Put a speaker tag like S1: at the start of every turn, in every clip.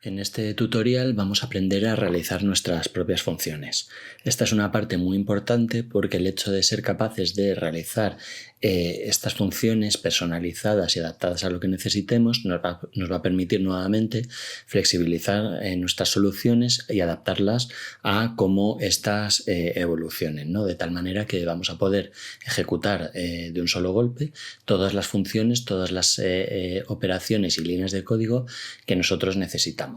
S1: En este tutorial vamos a aprender a realizar nuestras propias funciones. Esta es una parte muy importante porque el hecho de ser capaces de realizar estas funciones personalizadas y adaptadas a lo que necesitemos nos va a permitir nuevamente flexibilizar nuestras soluciones y adaptarlas a cómo éstas evolucionen, ¿no? De tal manera que vamos a poder ejecutar de un solo golpe todas las funciones, todas las operaciones y líneas de código que nosotros necesitamos.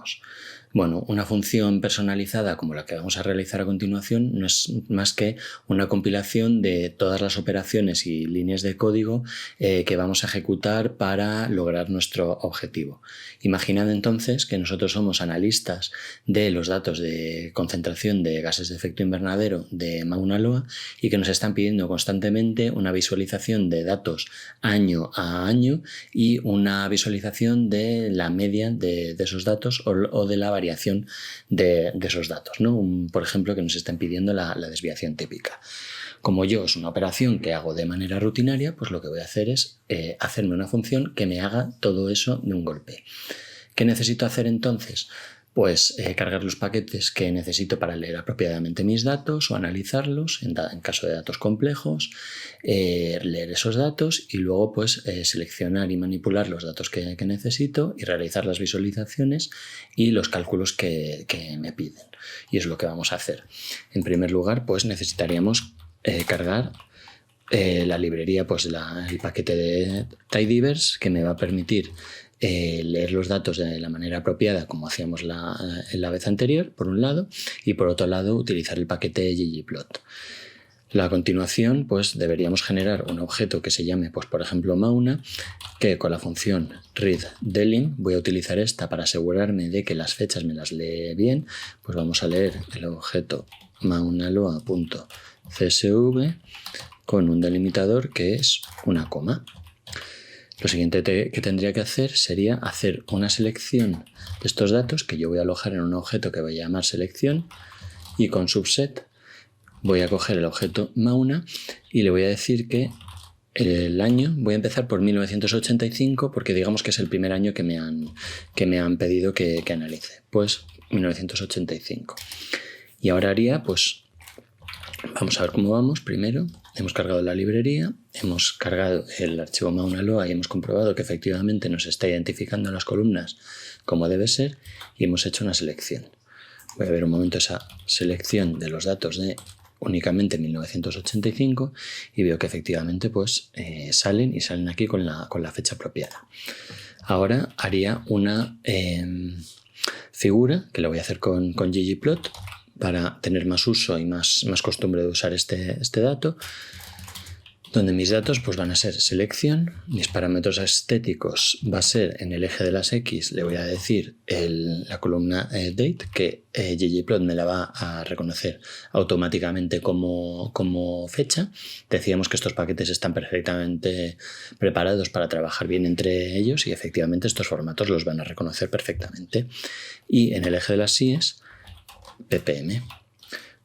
S1: Bueno, una función personalizada como la que vamos a realizar a continuación no es más que una compilación de todas las operaciones y líneas de código que vamos a ejecutar para lograr nuestro objetivo. Imaginad entonces que nosotros somos analistas de los datos de concentración de gases de efecto invernadero de Mauna Loa y que nos están pidiendo constantemente una visualización de datos año a año y una visualización de la media de esos datos o de la variación de esos datos, ¿no? Por ejemplo, que nos estén pidiendo la desviación típica. Como yo es una operación que hago de manera rutinaria, pues lo que voy a hacer es hacerme una función que me haga todo eso de un golpe. ¿Qué necesito hacer entonces? Pues cargar los paquetes que necesito para leer apropiadamente mis datos o analizarlos en caso de datos complejos, leer esos datos y luego pues seleccionar y manipular los datos que necesito y realizar las visualizaciones y los cálculos que me piden. Y es lo que vamos a hacer. En primer lugar, pues necesitaríamos cargar la librería, pues el paquete de tidyverse que me va a permitir leer los datos de la manera apropiada como hacíamos en la vez anterior, por un lado, y por otro lado utilizar el paquete ggplot. A continuación, pues deberíamos generar un objeto que se llame, pues por ejemplo, Mauna, que con la función readDelim, voy a utilizar esta para asegurarme de que las fechas me las lee bien, pues vamos a leer el objeto maunaloa.csv con un delimitador que es una coma. Lo siguiente que tendría que hacer sería hacer una selección de estos datos que yo voy a alojar en un objeto que voy a llamar selección y con subset voy a coger el objeto Mauna y le voy a decir que el año, voy a empezar por 1985 porque digamos que es el primer año que me han pedido que analice, pues 1985. Y ahora haría, pues vamos a ver cómo vamos. Primero hemos cargado la librería, hemos cargado el archivo Mauna Loa y hemos comprobado que efectivamente nos está identificando las columnas como debe ser y hemos hecho una selección. Voy a ver un momento esa selección de los datos de únicamente 1985 y veo que efectivamente pues salen aquí con la fecha apropiada. Ahora haría una figura que la voy a hacer con ggplot para tener más uso y más costumbre de usar este dato, donde mis datos pues van a ser selección, mis parámetros estéticos va a ser en el eje de las X, le voy a decir la columna date, que ggplot me la va a reconocer automáticamente como fecha. Decíamos que estos paquetes están perfectamente preparados para trabajar bien entre ellos y efectivamente estos formatos los van a reconocer perfectamente. Y en el eje de las Y's, ppm.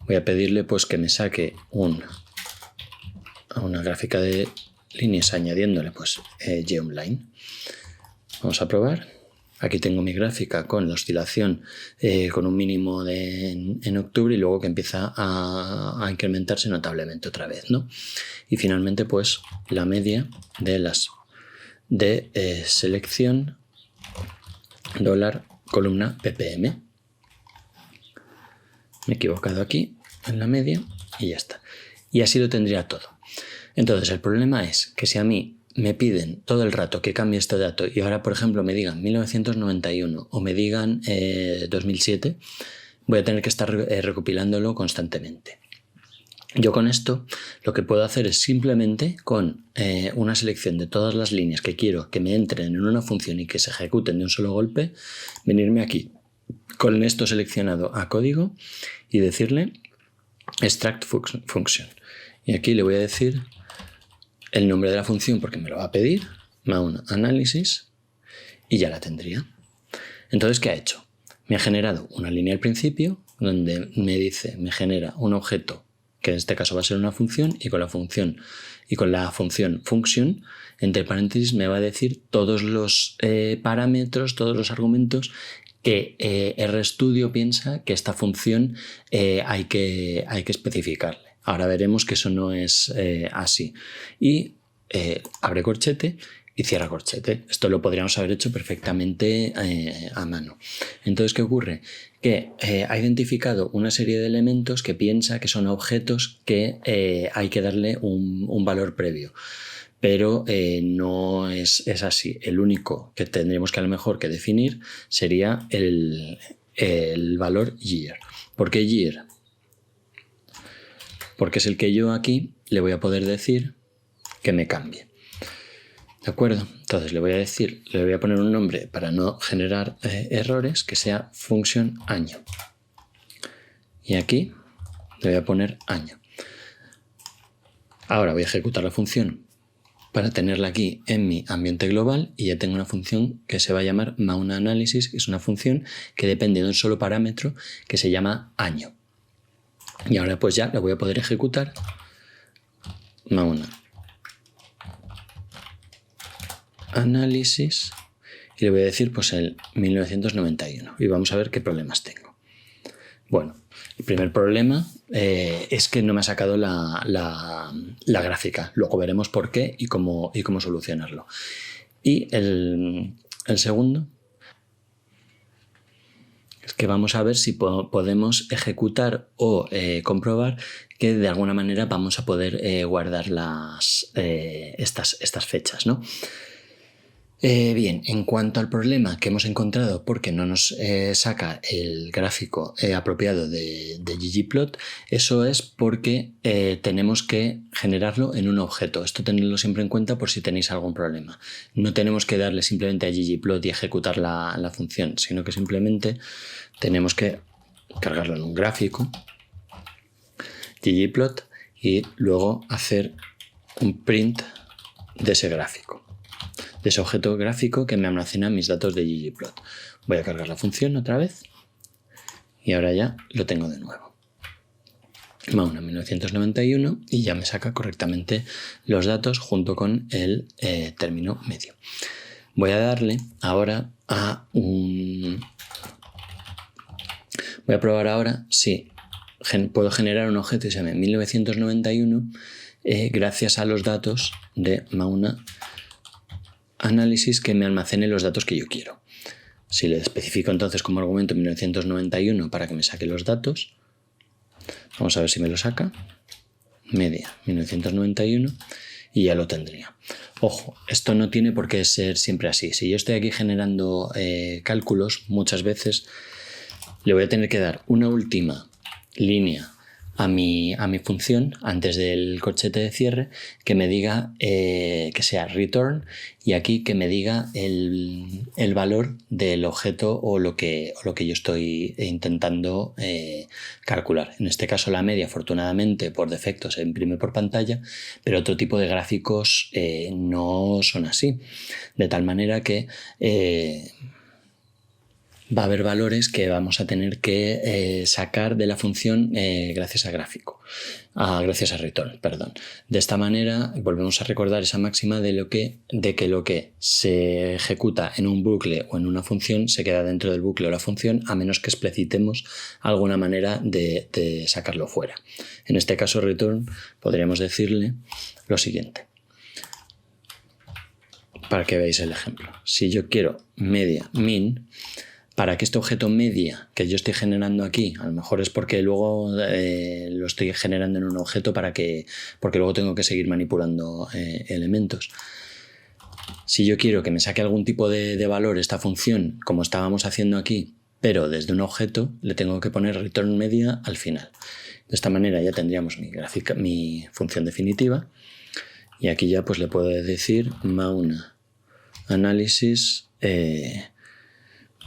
S1: Voy a pedirle pues que me saque una gráfica de líneas añadiéndole pues geometline. Vamos a probar. Aquí tengo mi gráfica con la oscilación con un mínimo en octubre y luego que empieza a incrementarse notablemente otra vez, ¿no? Y finalmente pues la media de selección $columna ppm. Me he equivocado aquí en la media y ya está. Y así lo tendría todo. Entonces el problema es que si a mí me piden todo el rato que cambie este dato y ahora por ejemplo me digan 1991 o me digan 2007, voy a tener que estar recopilándolo constantemente. Yo con esto lo que puedo hacer es simplemente con una selección de todas las líneas que quiero que me entren en una función y que se ejecuten de un solo golpe, venirme aquí con esto seleccionado a código y decirle extract function. Y aquí le voy a decir el nombre de la función porque me lo va a pedir, maun analysis, y ya la tendría. Entonces, ¿qué ha hecho? Me ha generado una línea al principio donde me genera un objeto que en este caso va a ser una función y con la función function entre paréntesis me va a decir todos los parámetros, todos los argumentos que RStudio piensa que esta función hay que especificarle. Ahora veremos que eso no es así. Y abre corchete y cierra corchete. Esto lo podríamos haber hecho perfectamente a mano. Entonces, ¿qué ocurre? Que ha identificado una serie de elementos que piensa que son objetos que hay que darle un valor previo. Pero no es así. El único que tendríamos que a lo mejor que definir sería el valor year. ¿Por qué year? Porque es el que yo aquí le voy a poder decir que me cambie. ¿De acuerdo? Entonces le voy a poner un nombre para no generar errores, que sea function año. Y aquí le voy a poner año. Ahora voy a ejecutar la función para tenerla aquí en mi ambiente global y ya tengo una función que se va a llamar MaunaAnalysis, que es una función que depende de un solo parámetro que se llama año. Y ahora pues ya la voy a poder ejecutar MaunaAnalysis y le voy a decir pues el 1991 y vamos a ver qué problemas tengo. Bueno, el primer problema es que no me ha sacado la gráfica. Luego veremos por qué y cómo solucionarlo. Y el segundo es que vamos a ver si podemos ejecutar o comprobar que de alguna manera vamos a poder guardar estas fechas, ¿no? Bien, en cuanto al problema que hemos encontrado porque no nos saca el gráfico apropiado de ggplot, eso es porque tenemos que generarlo en un objeto. Esto tenedlo siempre en cuenta por si tenéis algún problema. No tenemos que darle simplemente a ggplot y ejecutar la función, sino que simplemente tenemos que cargarlo en un gráfico, ggplot, y luego hacer un print de ese gráfico, de ese objeto gráfico que me almacena mis datos de ggplot. Voy a cargar la función otra vez y ahora ya lo tengo de nuevo. Mauna 1991 y ya me saca correctamente los datos junto con el término medio. Voy a darle ahora voy a probar ahora si puedo generar un objeto que se llame 1991 gracias a los datos de MaunaAnalysis que me almacene los datos que yo quiero. Si le especifico entonces como argumento 1991 para que me saque los datos, vamos a ver si me lo saca. Media 1991 y ya lo tendría. Ojo, esto no tiene por qué ser siempre así. Si yo estoy aquí generando cálculos, muchas veces le voy a tener que dar una última línea a mi función antes del corchete de cierre que me diga que sea return y aquí que me diga el valor del objeto o lo que yo estoy intentando calcular. En este caso la media afortunadamente por defecto se imprime por pantalla, pero otro tipo de gráficos no son así, de tal manera que va a haber valores que vamos a tener que sacar de la función gracias a return, perdón. De esta manera volvemos a recordar esa máxima de que lo que se ejecuta en un bucle o en una función se queda dentro del bucle o la función a menos que explicitemos alguna manera de sacarlo fuera. En este caso return podríamos decirle lo siguiente, para que veáis el ejemplo. Si yo quiero media min, para que este objeto media que yo estoy generando aquí, a lo mejor es porque luego lo estoy generando en un objeto porque luego tengo que seguir manipulando elementos. Si yo quiero que me saque algún tipo de valor esta función, como estábamos haciendo aquí, pero desde un objeto, le tengo que poner return media al final. De esta manera ya tendríamos mi función definitiva y aquí ya pues le puedo decir MaunaAnalysis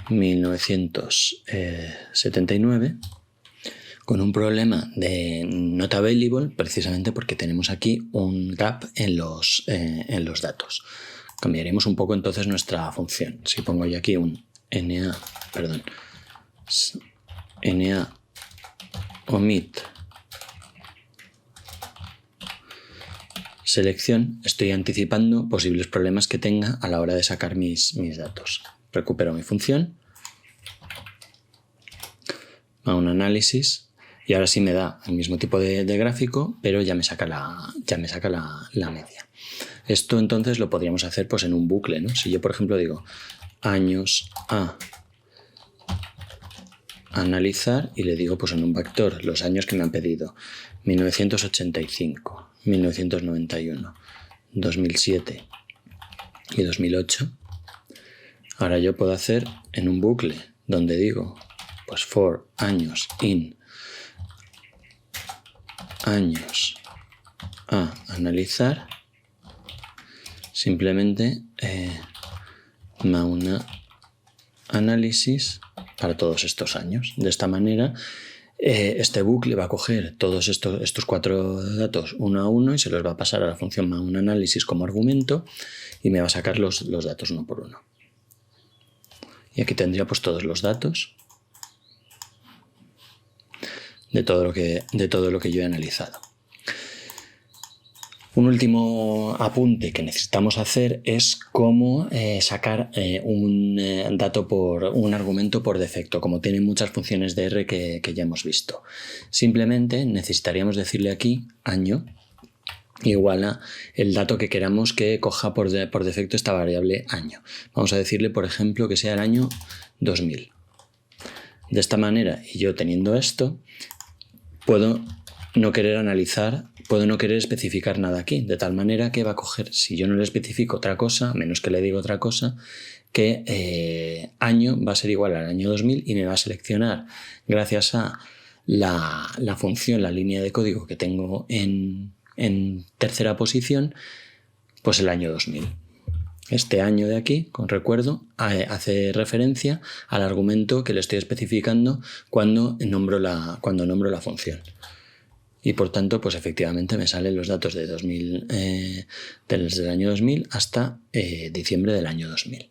S1: 1979 con un problema de not available precisamente porque tenemos aquí un gap en los datos. Cambiaremos un poco entonces nuestra función. Si pongo yo aquí un na omit selección, estoy anticipando posibles problemas que tenga a la hora de sacar mis datos. Recupero mi función mountAnalysis, y ahora sí me da el mismo tipo de gráfico, pero ya me saca la media. Esto entonces lo podríamos hacer pues en un bucle, ¿no? Si yo, por ejemplo, digo años a analizar y le digo pues en un vector los años que me han pedido: 1985, 1991, 2007 y 2008. Ahora yo puedo hacer en un bucle donde digo pues for años in años a analizar, simplemente mountAnalysis para todos estos años. De esta manera, este bucle va a coger todos estos 4 datos uno a uno y se los va a pasar a la función mountAnalysis como argumento y me va a sacar los datos uno por uno. Y aquí tendría pues todos los datos de todo lo que yo he analizado. Un último apunte que necesitamos hacer es cómo sacar un argumento por defecto, como tienen muchas funciones de R que ya hemos visto. Simplemente necesitaríamos decirle aquí año igual a el dato que queramos que coja por defecto esta variable año. Vamos a decirle, por ejemplo, que sea el año 2000. De esta manera, y yo teniendo esto, puedo no querer especificar nada aquí, de tal manera que va a coger, si yo no le especifico otra cosa, menos que le diga otra cosa, que año va a ser igual al año 2000 y me va a seleccionar, gracias a la función, la línea de código que tengo en tercera posición, pues el año 2000. Este año de aquí, con recuerdo, hace referencia al argumento que le estoy especificando cuando nombro la función. Y por tanto, pues efectivamente me salen los datos de 2000, desde el año 2000 hasta diciembre del año 2000.